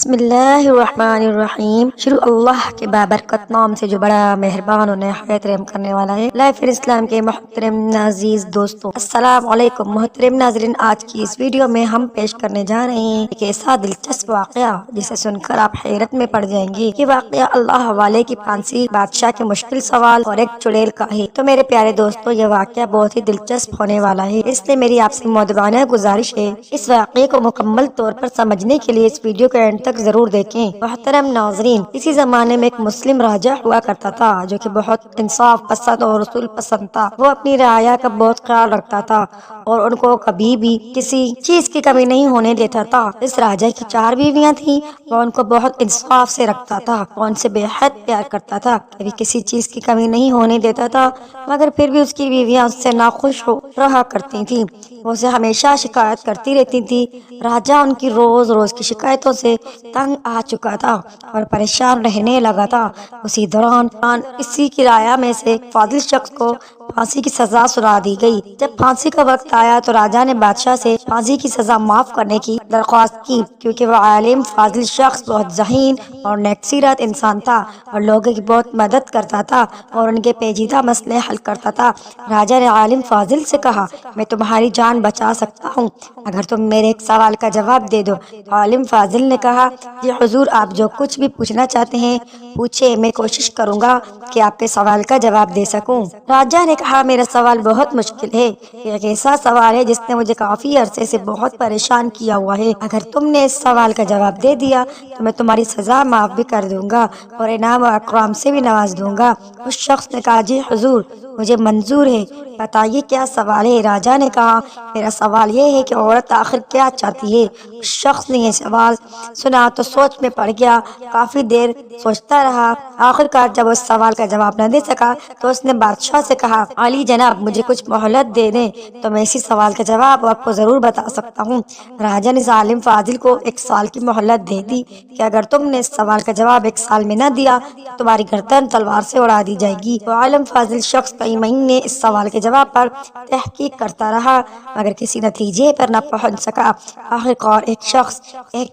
بسم اللہ الرحمن الرحیم۔ شروع اللہ کے بابرکت نام سے جو بڑا مہربان اور نہایت رحم کرنے والا ہے۔ لائف اسلام کے محترم عزیز دوستوں، السلام علیکم۔ محترم ناظرین، آج کی اس ویڈیو میں ہم پیش کرنے جا رہے ہیں ایک ایسا دلچسپ واقعہ جسے سن کر آپ حیرت میں پڑ جائیں گے۔ یہ واقعہ اللہ حوالے کی پھانسی، بادشاہ کے مشکل سوال اور ایک چڑیل کا ہے۔ تو میرے پیارے دوستوں، یہ واقعہ بہت ہی دلچسپ ہونے والا ہے، اس لیے میری آپ سے مؤدبانہ گزارش ہے اس واقعے کو مکمل طور پر سمجھنے کے لیے اس ویڈیو کے اینڈ تک ضرور دیکھیں۔ محترم ناظرین، اسی زمانے میں ایک مسلم راجہ ہوا کرتا تھا جو کہ بہت انصاف پسند اور رسول پسند تھا۔ وہ اپنی رعایا کا بہت خیال رکھتا تھا اور ان کو کبھی بھی کسی چیز کی کمی نہیں ہونے دیتا تھا۔ اس راجہ کی 4 بیویاں تھیں، وہ ان کو بہت انصاف سے رکھتا تھا، وہ ان سے بے حد پیار کرتا تھا، کبھی کسی چیز کی کمی نہیں ہونے دیتا تھا، مگر پھر بھی اس کی بیویاں اس سے ناخوش رہا کرتی تھیں، وہ اسے ہمیشہ شکایت کرتی رہتی تھی۔ راجہ ان کی روز روز کی شکایتوں سے تنگ آ چکا تھا اور پریشان رہنے لگا تھا۔ اسی دوران اسی کی رعایا میں سے ایک فاضل شخص کو پھانسی کی سزا سنا دی گئی۔ جب پھانسی کا وقت آیا تو راجہ نے بادشاہ سے پھانسی کی سزا معاف کرنے کی درخواست کی، کیونکہ وہ عالم فاضل شخص بہت ذہین اور نیک سیرت انسان تھا اور لوگوں کی بہت مدد کرتا تھا اور ان کے پیچیدہ مسئلے حل کرتا تھا۔ راجہ نے عالم فاضل سے کہا، میں تمہاری جان بچا سکتا ہوں اگر تم میرے ایک سوال کا جواب دے دو۔ عالم فاضل نے کہا، جی حضور، آپ جو کچھ بھی پوچھنا چاہتے ہیں پوچھے، میں کوشش کروں گا کہ آپ کے سوال کا جواب دے سکوں۔ راجہ نے کہا، میرا سوال بہت مشکل ہے، یہ ایک ایسا سوال ہے جس نے مجھے کافی عرصے سے بہت پریشان کیا ہوا ہے۔ اگر تم نے اس سوال کا جواب دے دیا تو میں تمہاری سزا معاف بھی کر دوں گا اور انعام و اکرام سے بھی نواز دوں گا۔ اس شخص نے کہا، جی حضور، مجھے منظور ہے، بتائیے کیا سوال ہے۔ راجہ نے کہا، میرا سوال یہ ہے کہ عورت آخر کیا چاہتی ہے۔ اس شخص نے یہ سوال سنا تو سوچ میں پڑ گیا، کافی دیر سوچتا رہا، آخر کار جب اس سوال کا جواب نہ دے سکا تو اس نے بادشاہ سے کہا، عالی جناب، مجھے کچھ مہلت دے دیں تو میں اسی سوال کا جواب آپ کو ضرور بتا سکتا ہوں۔ راجہ نے عالم فاضل کو 1 سال کی مہلت دے دی کہ اگر تم نے اس سوال کا جواب 1 سال میں نہ دیا تو تمہاری گردن تلوار سے اڑا دی جائے گی۔ تو عالم فاضل شخص کئی مہینے اس سوال کے جواب پر تحقیق کرتا رہا مگر کسی نتیجے پر نہ پہنچ سکا۔ آخرکار ایک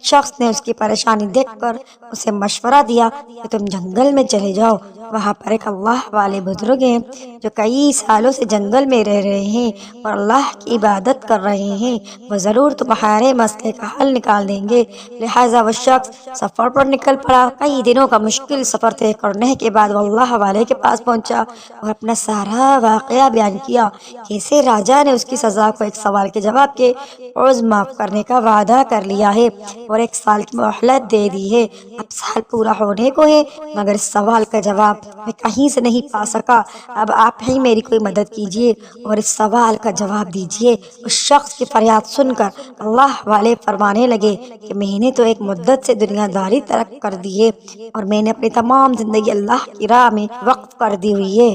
شخص نے اس کی پریشانی دیکھ کر اسے مشورہ دیا کہ تم جنگل میں چلے جاؤ، وہاں پر ایک اللہ والے بزرگ ہیں جو کئی سالوں سے جنگل میں رہ رہے ہیں اور اللہ کی عبادت کر رہے ہیں، وہ ضرور تمہارے مسئلے کا حل نکال دیں گے۔ لہٰذا وہ شخص سفر پر نکل پڑا۔ کئی دنوں کا مشکل سفر طے کرنے کے بعد وہ اللہ والے کے پاس پہنچا اور اپنا سارا واقعہ بیان کیا، کیسے راجہ نے اس کی سزا کو 1 سوال کے جواب کے عوض معاف کرنے کا وعدہ کر لیا ہے اور 1 سال کی مہلت دے دی ہے۔ اب سال پورا ہونے کو ہے مگر اس سوال کا جواب میں کہیں سے نہیں پا سکا، اب آپ ہی میری کوئی مدد کیجیے اور اس سوال کا جواب دیجیے۔ اس شخص کی فریاد سن کر اللہ والے فرمانے لگے کہ میں نے تو ایک مدت سے دنیا داری ترک کر دی ہے اور میں نے اپنی تمام زندگی اللہ کی راہ میں وقف کر دی ہوئی ہے۔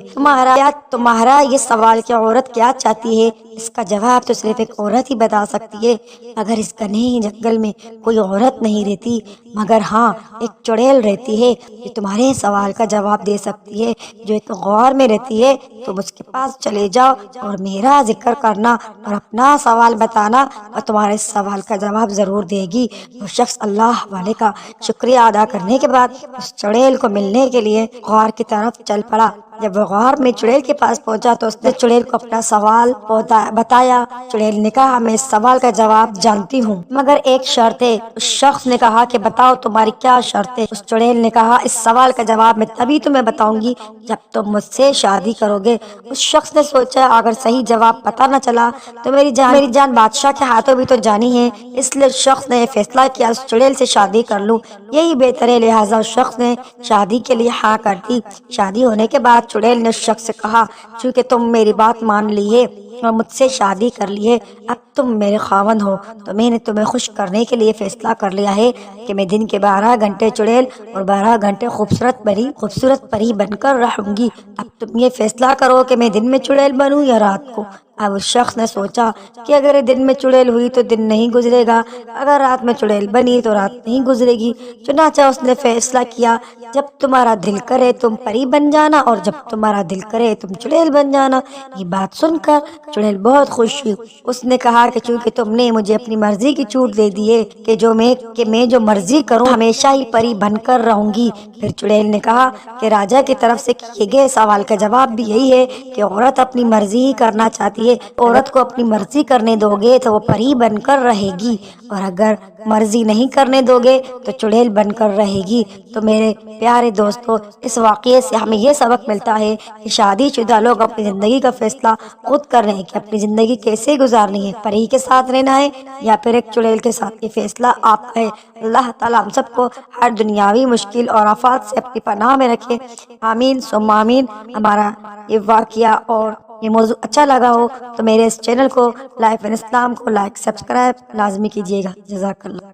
تمہارا یہ سوال کہ عورت کیا چاہتی ہے، اس کا جواب تو صرف ایک عورت ہی بتا سکتی ہے۔ اگر اس گھنے جنگل میں کوئی عورت نہیں رہتی مگر ہاں ایک چڑیل رہتی ہے جو تمہارے سوال کا جواب دے سکتی ہے، جو ایک غار میں رہتی ہے، تم اس کے پاس چلے جاؤ اور میرا ذکر کرنا اور اپنا سوال بتانا، اور تمہارے سوال کا جواب ضرور دے گی۔ وہ شخص اللہ والے کا شکریہ ادا کرنے کے بعد اس چڑیل کو ملنے کے لیے غار کی طرف چل پڑا۔ جب وہ غار میں چڑیل کے پاس پہنچا تو اس نے چڑیل کو اپنا سوال بتایا۔ چڑیل نے کہا، میں اس سوال کا جواب جانتی ہوں مگر ایک شرط ہے۔ اس شخص نے کہا کہ بتاؤ تمہاری کیا شرط ہے۔ اس چڑیل نے کہا، اس سوال کا جواب میں تبھی تمہیں بتاؤں گی جب تم مجھ سے شادی کرو گے۔ اس شخص نے سوچا، اگر صحیح جواب پتہ نہ چلا تو میری جان بادشاہ کے ہاتھوں بھی تو جانی ہے، اس لیے اس شخص نے فیصلہ کیا اس چڑیل سے شادی کر لوں، یہی بہتر ہے۔ لہٰذا اس شخص نے شادی کے لیے ہاں کر دی۔ شادی ہونے کے بعد چڑیل نے اس شخص سے کہا، چونکہ تم میری بات مان لی ہے اور مجھ سے شادی کر لی ہے، اب تم میرے خاوند ہو، تو میں نے تمہیں خوش کرنے کے لیے فیصلہ کر لیا ہے کہ میں دن کے 12 گھنٹے چڑیل اور 12 گھنٹے خوبصورت پری بن کر رہوں گی۔ اب تم یہ فیصلہ کرو کہ میں دن میں چڑیل بنوں یا رات کو۔ اب اس شخص نے سوچا کہ اگر دن میں چڑیل ہوئی تو دن نہیں گزرے گا، اگر رات میں چڑیل بنی تو رات نہیں گزرے گی۔ چنانچہ اس نے فیصلہ کیا، جب تمہارا دل کرے تم پری بن جانا اور جب تمہارا دل کرے تم چڑیل بن جانا۔ یہ بات سن کر چڑیل بہت خوش ہوئی۔ اس نے کہا کہ چونکہ تم نے مجھے اپنی مرضی کی چھوٹ دے دی ہے کہ میں جو مرضی کروں ہمیشہ ہی پری بن کر رہوں گی۔ پھر چڑیل نے کہا کہ راجا کی طرف سے کیے گئے سوال کا جواب بھی یہی ہے کہ عورت اپنی مرضی ہی کرنا چاہتی ہے۔ عورت کو اپنی مرضی کرنے دو گے تو وہ پری بن کر رہے گی، اور اگر مرضی نہیں کرنے دو گے تو چڑیل بن کر رہے گی۔ تو میرے پیارے دوستو، اس واقعے سے ہمیں یہ سبق ملتا ہے کہ شادی شدہ لوگ اپنی زندگی کا فیصلہ خود کر رہے ہیں کہ اپنی زندگی کیسے گزارنی ہے، پری کے ساتھ رہنا ہے یا پھر ایک چڑیل کے ساتھ۔ یہ فیصلہ آپ کا ہے۔ اللہ تعالیٰ ہم سب کو ہر دنیاوی مشکل اور آفات سے اپنی پناہ میں رکھے، آمین ثم آمین۔ ہمارا یہ واقعہ اور یہ موضوع اچھا لگا ہو تو میرے اس چینل کو لائف ان اسلام کو لائک سبسکرائب لازمی کیجیے گا۔ جزاک اللہ۔